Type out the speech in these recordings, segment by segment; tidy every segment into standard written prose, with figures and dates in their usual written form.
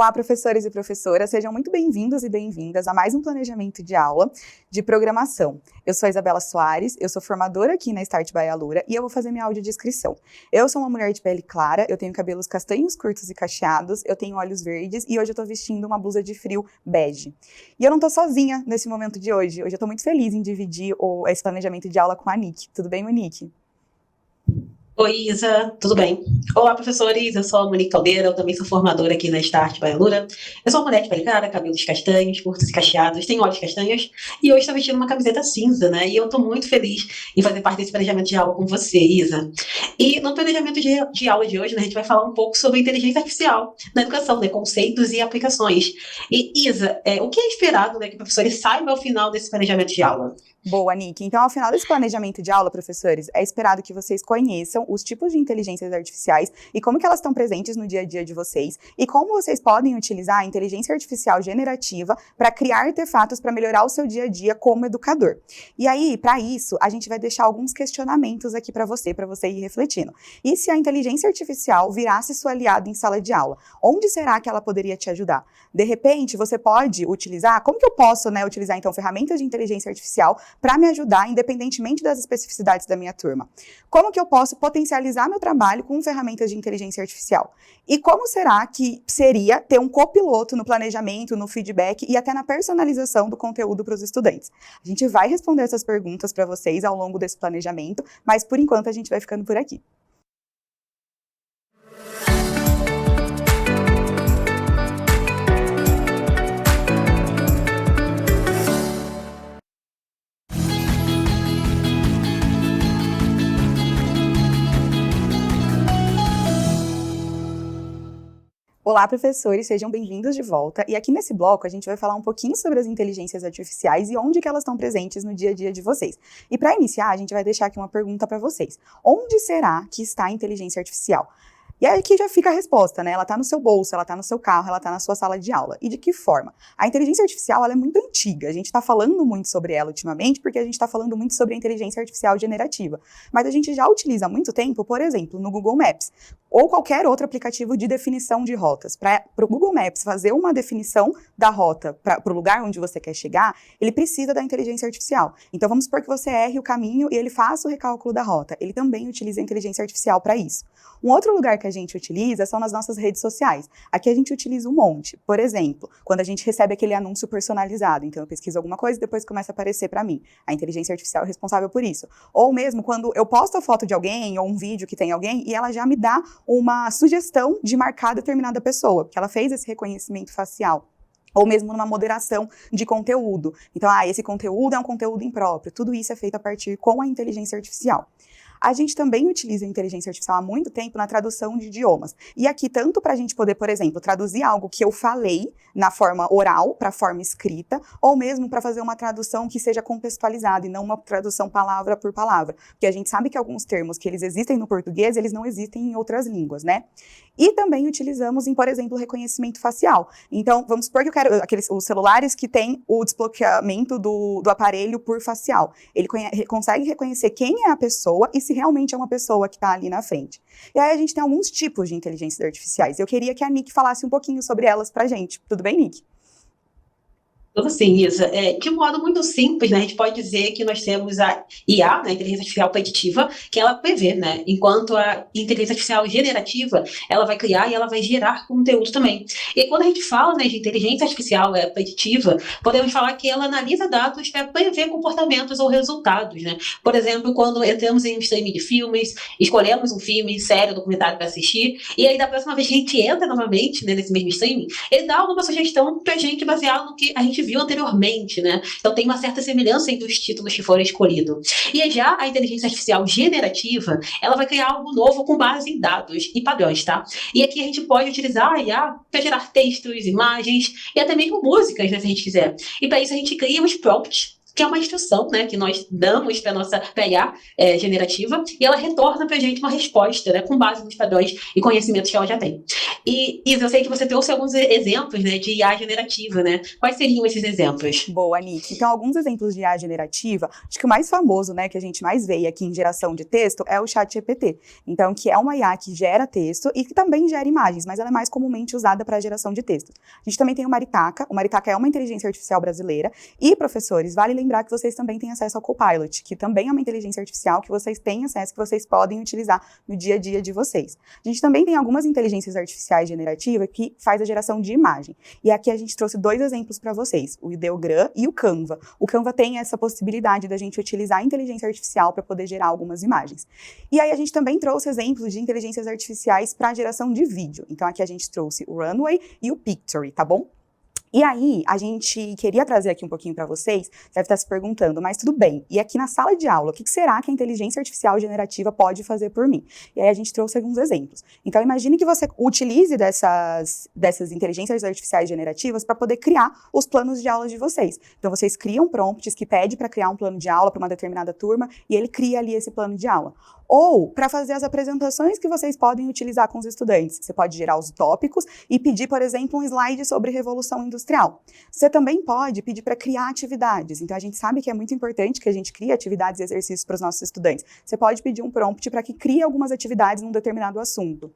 Olá, professores e professoras, sejam muito bem-vindos e bem-vindas a mais um planejamento de aula de programação. Eu sou a Isabela Soares, eu sou formadora aqui na Start by Alura e eu vou fazer minha audiodescrição. Eu sou uma mulher de pele clara, eu tenho cabelos castanhos curtos e cacheados, eu tenho olhos verdes e hoje eu tô vestindo uma blusa de frio bege. E eu não tô sozinha nesse momento de hoje eu tô muito feliz em dividir esse planejamento de aula com a Nick. Tudo bem, Monique? Oi, Isa, tudo bem? Olá, professores, eu sou a Monique Caldeira, eu também sou formadora aqui na Start by Alura. Eu sou uma mulher de pele clara, cabelos castanhos, curtos e cacheados, tenho olhos castanhos, e hoje estou vestindo uma camiseta cinza, né? E eu estou muito feliz em fazer parte desse planejamento de aula com você, Isa. E no planejamento de aula de hoje, né, a gente vai falar um pouco sobre inteligência artificial na educação, né? Conceitos e aplicações. E, Isa, o que é esperado, né, que o professor saiba ao final desse planejamento de aula? Boa, Nick. Então, ao final desse planejamento de aula, professores, é esperado que vocês conheçam os tipos de inteligências artificiais e como que elas estão presentes no dia a dia de vocês e como vocês podem utilizar a inteligência artificial generativa para criar artefatos para melhorar o seu dia a dia como educador. E aí, para isso, a gente vai deixar alguns questionamentos aqui para você ir refletindo. E se a inteligência artificial virasse sua aliada em sala de aula? Onde será que ela poderia te ajudar? De repente, você pode utilizar, como que eu posso, utilizar então ferramentas de inteligência artificial para me ajudar, independentemente das especificidades da minha turma? Como que eu posso potencializar meu trabalho com ferramentas de inteligência artificial? E como será que seria ter um copiloto no planejamento, no feedback e até na personalização do conteúdo para os estudantes? A gente vai responder essas perguntas para vocês ao longo desse planejamento, mas por enquanto a gente vai ficando por aqui. Olá, professores, sejam bem-vindos de volta. E aqui nesse bloco a gente vai falar um pouquinho sobre as inteligências artificiais e onde que elas estão presentes no dia a dia de vocês. E para iniciar, a gente vai deixar aqui uma pergunta para vocês. Onde será que está a inteligência artificial? E aí aqui já fica a resposta, né? Ela está no seu bolso, ela está no seu carro, ela está na sua sala de aula. E de que forma? A inteligência artificial, ela é muito antiga. A gente está falando muito sobre ela ultimamente porque a gente está falando muito sobre a inteligência artificial generativa. Mas a gente já utiliza há muito tempo, por exemplo, no Google Maps ou qualquer outro aplicativo de definição de rotas. Para o Google Maps fazer uma definição da rota para o lugar onde você quer chegar, ele precisa da inteligência artificial. Então vamos supor que você erre o caminho e ele faça o recálculo da rota. Ele também utiliza a inteligência artificial para isso. Um outro lugar que a gente utiliza são nas nossas redes sociais. Aqui a gente utiliza um monte. Por exemplo, quando a gente recebe aquele anúncio personalizado, então eu pesquiso alguma coisa e depois começa a aparecer para mim. A inteligência artificial é responsável por isso. Ou mesmo quando eu posto a foto de alguém ou um vídeo que tem alguém e ela já me dá uma sugestão de marcar determinada pessoa, porque ela fez esse reconhecimento facial. Ou mesmo numa moderação de conteúdo. Então, esse conteúdo é um conteúdo impróprio. Tudo isso é feito a partir com a inteligência artificial. A gente também utiliza a inteligência artificial há muito tempo na tradução de idiomas. E aqui, tanto para a gente poder, por exemplo, traduzir algo que eu falei na forma oral para a forma escrita, ou mesmo para fazer uma tradução que seja contextualizada e não uma tradução palavra por palavra. Porque a gente sabe que alguns termos que eles existem no português, eles não existem em outras línguas, né? E também utilizamos em, por exemplo, reconhecimento facial. Então, vamos supor que eu quero os celulares que têm o desbloqueamento do aparelho por facial. Ele consegue reconhecer quem é a pessoa e se realmente é uma pessoa que está ali na frente. E aí a gente tem alguns tipos de inteligências artificiais. Eu queria que a Nick falasse um pouquinho sobre elas pra gente. Tudo bem, Nick? Tudo assim, Isa. De um modo muito simples, né, a gente pode dizer que nós temos a IA, né, a inteligência artificial preditiva, que ela prevê, né, enquanto a inteligência artificial generativa, ela vai criar e ela vai gerar conteúdo também. E quando a gente fala, né, de inteligência artificial preditiva, podemos falar que ela analisa dados para prever comportamentos ou resultados, né? Por exemplo, quando entramos em um streaming de filmes, escolhemos um filme, série, documentário para assistir, e aí da próxima vez que a gente entra novamente, né, nesse mesmo streaming, ele dá alguma sugestão para a gente baseado no que a gente viu anteriormente, né? Então tem uma certa semelhança entre os títulos que foram escolhidos. E já a inteligência artificial generativa, ela vai criar algo novo com base em dados e padrões, tá? E aqui a gente pode utilizar a IA para gerar textos, imagens e até mesmo músicas, né, se a gente quiser. E para isso a gente cria os prompts que é uma instrução, né, que nós damos para a nossa IA generativa, e ela retorna para a gente uma resposta, né, com base nos padrões e conhecimentos que ela já tem. E, Isa, eu sei que você trouxe alguns exemplos, né, de IA generativa, né? Quais seriam esses exemplos? Boa, Nick. Então, alguns exemplos de IA generativa, acho que o mais famoso, né, que a gente mais vê aqui em geração de texto é o ChatGPT. Então, que é uma IA que gera texto e que também gera imagens, mas ela é mais comumente usada para a geração de texto. A gente também tem o Maritaca. O Maritaca é uma inteligência artificial brasileira. E, professores, vale lembrar que vocês também têm acesso ao Copilot, que também é uma inteligência artificial que vocês têm acesso, que vocês podem utilizar no dia a dia de vocês. A gente também tem algumas inteligências artificiais generativas que faz a geração de imagem. E aqui a gente trouxe 2 exemplos para vocês, o Ideogram e o Canva. O Canva tem essa possibilidade da gente utilizar a inteligência artificial para poder gerar algumas imagens. E aí a gente também trouxe exemplos de inteligências artificiais para geração de vídeo. Então aqui a gente trouxe o Runway e o Pictory, tá bom? E aí, a gente queria trazer aqui um pouquinho para vocês, deve estar se perguntando, mas tudo bem, e aqui na sala de aula, o que será que a inteligência artificial generativa pode fazer por mim? E aí a gente trouxe alguns exemplos. Então, imagine que você utilize dessas inteligências artificiais generativas para poder criar os planos de aula de vocês. Então, vocês criam prompts que pede para criar um plano de aula para uma determinada turma, e ele cria ali esse plano de aula. Ou para fazer as apresentações que vocês podem utilizar com os estudantes. Você pode gerar os tópicos e pedir, por exemplo, um slide sobre Revolução Industrial. Você também pode pedir para criar atividades. Então, a gente sabe que é muito importante que a gente crie atividades e exercícios para os nossos estudantes. Você pode pedir um prompt para que crie algumas atividades num determinado assunto.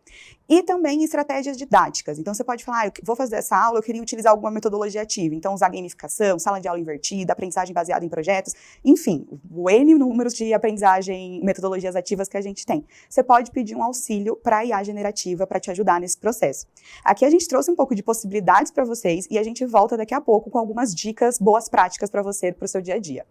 E também estratégias didáticas. Então, você pode falar, eu vou fazer essa aula, eu queria utilizar alguma metodologia ativa. Então, usar gamificação, sala de aula invertida, aprendizagem baseada em projetos, enfim, o N números de aprendizagem, metodologias ativas que a gente tem. Você pode pedir um auxílio para a IA generativa para te ajudar nesse processo. Aqui a gente trouxe um pouco de possibilidades para vocês e a gente volta daqui a pouco com algumas dicas, boas práticas para você, para o seu dia a dia.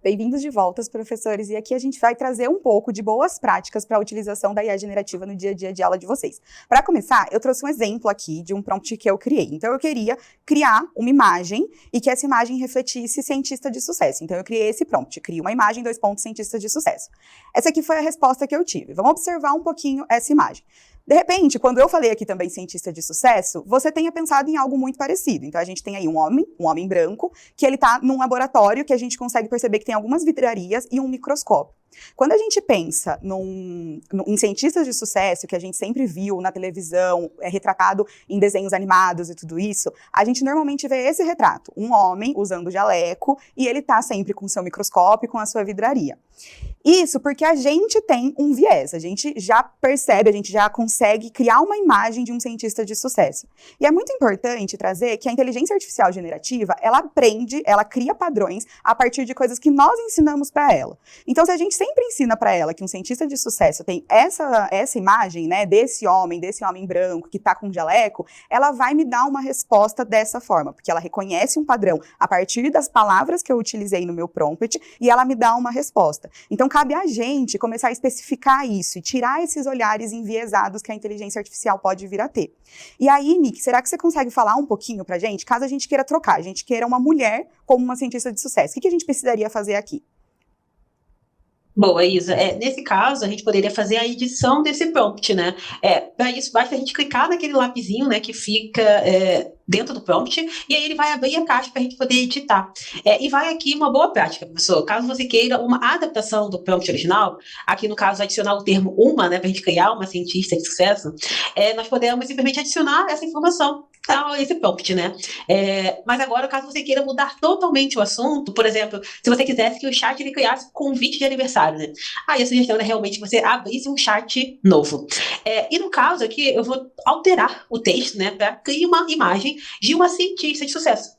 Bem-vindos de volta, professores, e aqui a gente vai trazer um pouco de boas práticas para a utilização da IA generativa no dia a dia de aula de vocês. Para começar, eu trouxe um exemplo aqui de um prompt que eu criei. Então, eu queria criar uma imagem e que essa imagem refletisse cientista de sucesso. Então, eu criei esse prompt, cria uma imagem, cientista de sucesso. Essa aqui foi a resposta que eu tive. Vamos observar um pouquinho essa imagem. De repente, quando eu falei aqui também cientista de sucesso, você tenha pensado em algo muito parecido. Então, a gente tem aí um homem branco, que ele está num laboratório que a gente consegue perceber que tem algumas vidrarias e um microscópio. Quando a gente pensa em cientistas de sucesso, que a gente sempre viu na televisão, retratado em desenhos animados e tudo isso, a gente normalmente vê esse retrato, um homem usando jaleco e ele está sempre com o seu microscópio, com a sua vidraria. Isso porque a gente tem um viés, a gente já percebe, a gente já consegue criar uma imagem de um cientista de sucesso. E é muito importante trazer que a inteligência artificial generativa, ela aprende, ela cria padrões a partir de coisas que nós ensinamos para ela. Então, se a gente sempre ensina para ela que um cientista de sucesso tem essa imagem, né, desse homem branco que está com jaleco, ela vai me dar uma resposta dessa forma, porque ela reconhece um padrão a partir das palavras que eu utilizei no meu prompt e ela me dá uma resposta. Então, cabe a gente começar a especificar isso e tirar esses olhares enviesados que a inteligência artificial pode vir a ter. E aí, Nick, será que você consegue falar um pouquinho pra gente, caso a gente queira trocar, a gente queira uma mulher como uma cientista de sucesso, o que a gente precisaria fazer aqui? Boa, Isa. Nesse caso, a gente poderia fazer a edição desse prompt, né? Para isso, basta a gente clicar naquele lapisinho, né, que fica dentro do prompt, e aí ele vai abrir a caixa para a gente poder editar. E vai aqui uma boa prática, professor. Caso você queira uma adaptação do prompt original, aqui no caso, adicionar o termo uma, né, para a gente criar uma cientista de sucesso, nós podemos simplesmente adicionar essa informação a esse prompt, né? Mas agora, caso você queira mudar totalmente o assunto, por exemplo, se você quisesse que o chat ele criasse convite de aniversário, né? Aí a sugestão é realmente você abrisse um chat novo. E no caso aqui, eu vou alterar o texto, né, para criar uma imagem de uma cientista de sucesso,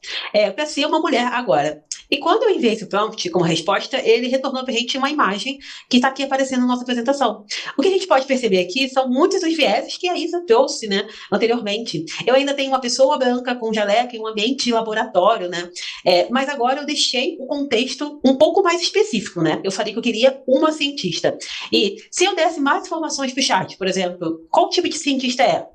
para ser uma mulher agora. E quando eu enviei esse prompt como resposta, ele retornou para a gente uma imagem que está aqui aparecendo na nossa apresentação. O que a gente pode perceber aqui são muitos dos vieses que a Isa trouxe, né, anteriormente. Eu ainda tenho uma pessoa branca com jaleco em um ambiente de laboratório, né, mas agora eu deixei o contexto um pouco mais específico, né. Eu falei que eu queria uma cientista. E se eu desse mais informações para o chat, por exemplo, qual tipo de cientista é?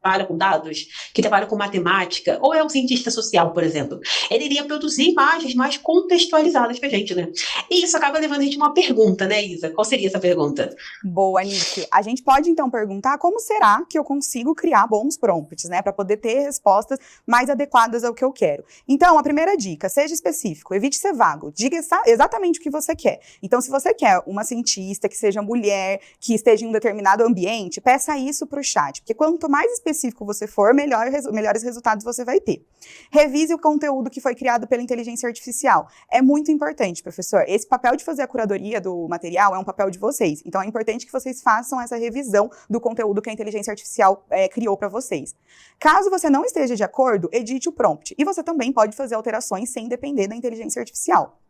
trabalha com dados, que trabalha com matemática, ou é um cientista social, por exemplo, ele iria produzir imagens mais contextualizadas pra gente, né? E isso acaba levando a gente a uma pergunta, né, Isa? Qual seria essa pergunta? Boa, Nick. A gente pode então perguntar como será que eu consigo criar bons prompts, né, para poder ter respostas mais adequadas ao que eu quero. Então, a primeira dica, seja específico, evite ser vago, diga exatamente o que você quer. Então, se você quer uma cientista que seja mulher, que esteja em um determinado ambiente, peça isso para o chat, porque quanto mais específico você for, melhores resultados você vai ter. Revise o conteúdo que foi criado pela inteligência artificial. É muito importante, professor. Esse papel de fazer a curadoria do material é um papel de vocês. Então, é importante que vocês façam essa revisão do conteúdo que a inteligência artificial criou para vocês. Caso você não esteja de acordo, edite o prompt. E você também pode fazer alterações sem depender da inteligência artificial.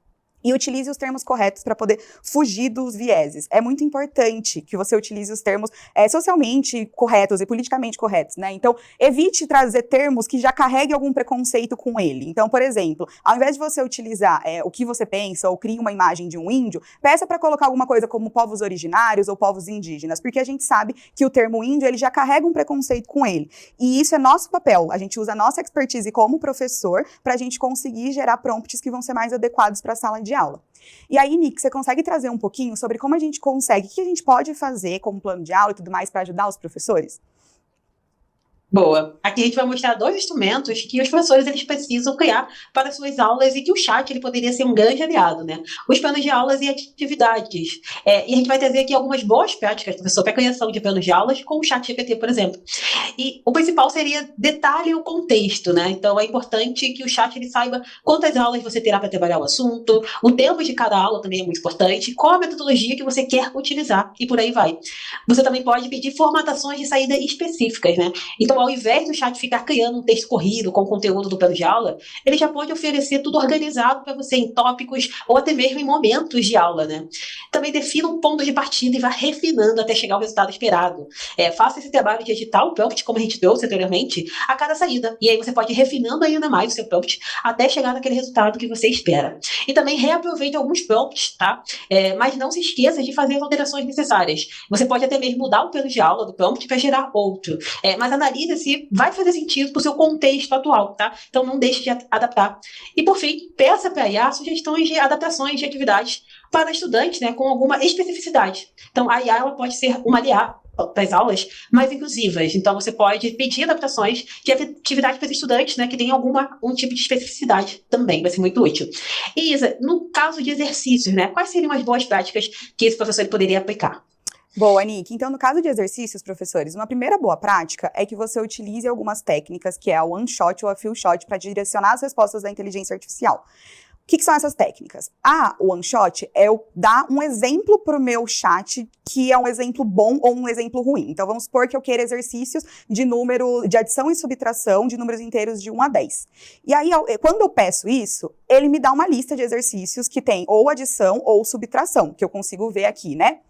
E utilize os termos corretos para poder fugir dos vieses. É muito importante que você utilize os termos socialmente corretos e politicamente corretos, né? Então, evite trazer termos que já carreguem algum preconceito com ele. Então, por exemplo, ao invés de você utilizar o que você pensa ou cria uma imagem de um índio, peça para colocar alguma coisa como povos originários ou povos indígenas, porque a gente sabe que o termo índio, ele já carrega um preconceito com ele. E isso é nosso papel. A gente usa a nossa expertise como professor para a gente conseguir gerar prompts que vão ser mais adequados para a sala de aula. E aí, Nick, você consegue trazer um pouquinho sobre como a gente consegue, o que a gente pode fazer como plano de aula e tudo mais para ajudar os professores? Boa. Aqui a gente vai mostrar dois instrumentos que os professores eles precisam criar para suas aulas e que o chat ele poderia ser um grande aliado, né? Os planos de aulas e atividades. E a gente vai trazer aqui algumas boas práticas, professor, para a criação de planos de aulas com o chat GPT, por exemplo. E o principal seria detalhe o contexto, né? Então é importante que o chat ele saiba quantas aulas você terá para trabalhar o assunto, o tempo de cada aula também é muito importante, qual a metodologia que você quer utilizar e por aí vai. Você também pode pedir formatações de saída específicas, né? Então, ao invés do chat ficar criando um texto corrido com conteúdo do plano de aula, ele já pode oferecer tudo organizado para você em tópicos ou até mesmo em momentos de aula, né? Também defina um ponto de partida e vá refinando até chegar ao resultado esperado. Faça esse trabalho de editar o prompt, como a gente trouxe anteriormente, a cada saída. E aí você pode ir refinando ainda mais o seu prompt até chegar naquele resultado que você espera. E também reaproveite alguns prompts, tá? Mas não se esqueça de fazer as alterações necessárias. Você pode até mesmo mudar o plano de aula do prompt para gerar outro. Mas analise se vai fazer sentido para o seu contexto atual, tá? Então não deixe de adaptar. E por fim, peça para a IA sugestões de adaptações de atividades para estudantes, né, com alguma especificidade. Então a IA ela pode ser uma aliada para as aulas mais inclusivas. Então você pode pedir adaptações de atividades para os estudantes, né, que tem um tipo de especificidade também, vai ser muito útil. E Isa, no caso de exercícios, né, quais seriam as boas práticas que esse professor poderia aplicar? Boa, Nick. Então, no caso de exercícios, professores, uma primeira boa prática é que você utilize algumas técnicas, que é a one shot ou a few shot, para direcionar as respostas da inteligência artificial. O que são essas técnicas? A one shot é eu dar um exemplo para o meu chat que é um exemplo bom ou um exemplo ruim. Então, vamos supor que eu queira exercícios de adição e subtração de números inteiros de 1 a 10. E aí, quando eu peço isso, ele me dá uma lista de exercícios que tem ou adição ou subtração, que eu consigo ver aqui, né?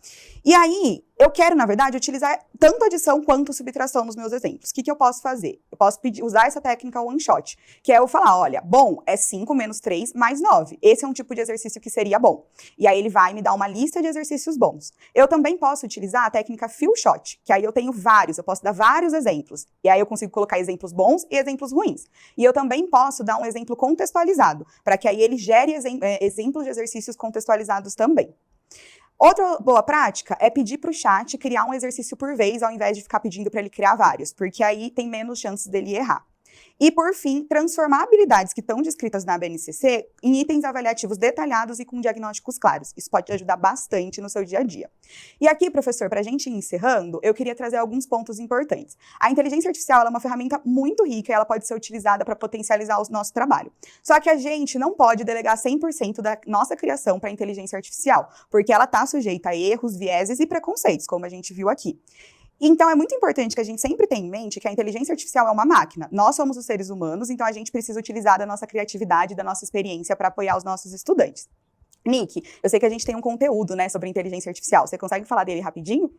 E aí, eu quero, na verdade, utilizar tanto adição quanto subtração nos meus exemplos. O que eu posso fazer? Eu posso usar essa técnica one shot, que é eu falar, olha, bom, é 5 menos 3 mais 9. Esse é um tipo de exercício que seria bom. E aí ele vai me dar uma lista de exercícios bons. Eu também posso utilizar a técnica few shot, que aí eu tenho vários, eu posso dar vários exemplos. E aí eu consigo colocar exemplos bons e exemplos ruins. E eu também posso dar um exemplo contextualizado, para que aí ele gere exemplos de exercícios contextualizados também. Outra boa prática é pedir para o chat criar um exercício por vez, ao invés de ficar pedindo para ele criar vários, porque aí tem menos chances dele errar. E, por fim, transformar habilidades que estão descritas na BNCC em itens avaliativos detalhados e com diagnósticos claros. Isso pode te ajudar bastante no seu dia a dia. E aqui, professor, para a gente ir encerrando, eu queria trazer alguns pontos importantes. A inteligência artificial ela é uma ferramenta muito rica e ela pode ser utilizada para potencializar o nosso trabalho. Só que a gente não pode delegar 100% da nossa criação para a inteligência artificial, porque ela está sujeita a erros, vieses e preconceitos, como a gente viu aqui. Então, é muito importante que a gente sempre tenha em mente que a inteligência artificial é uma máquina. Nós somos os seres humanos, então a gente precisa utilizar da nossa criatividade, da nossa experiência para apoiar os nossos estudantes. Nick, eu sei que a gente tem um conteúdo, né, sobre inteligência artificial. Você consegue falar dele rapidinho?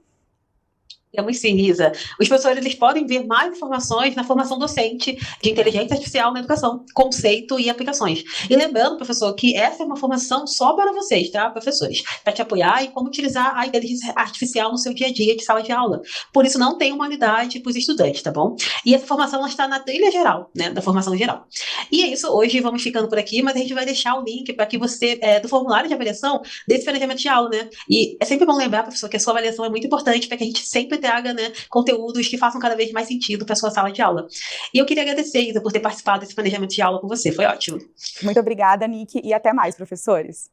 Temos sim, Isa. Os professores eles podem ver mais informações na formação docente de inteligência artificial na educação, conceito e aplicações. E lembrando, professor, que essa é uma formação só para vocês, tá, professores? Para te apoiar em como utilizar a inteligência artificial no seu dia a dia de sala de aula. Por isso, não tem uma unidade para os estudantes, tá bom? E essa formação ela está na trilha geral, né, da formação geral. E é isso, hoje vamos ficando por aqui, mas a gente vai deixar o link para que você, do formulário de avaliação desse planejamento de aula, né? E é sempre bom lembrar, professor, que a sua avaliação é muito importante para que a gente sempre traga, né, conteúdos que façam cada vez mais sentido para a sua sala de aula. E eu queria agradecer, Isa, por ter participado desse planejamento de aula com você. Foi ótimo. Muito obrigada, Nick, e até mais, professores.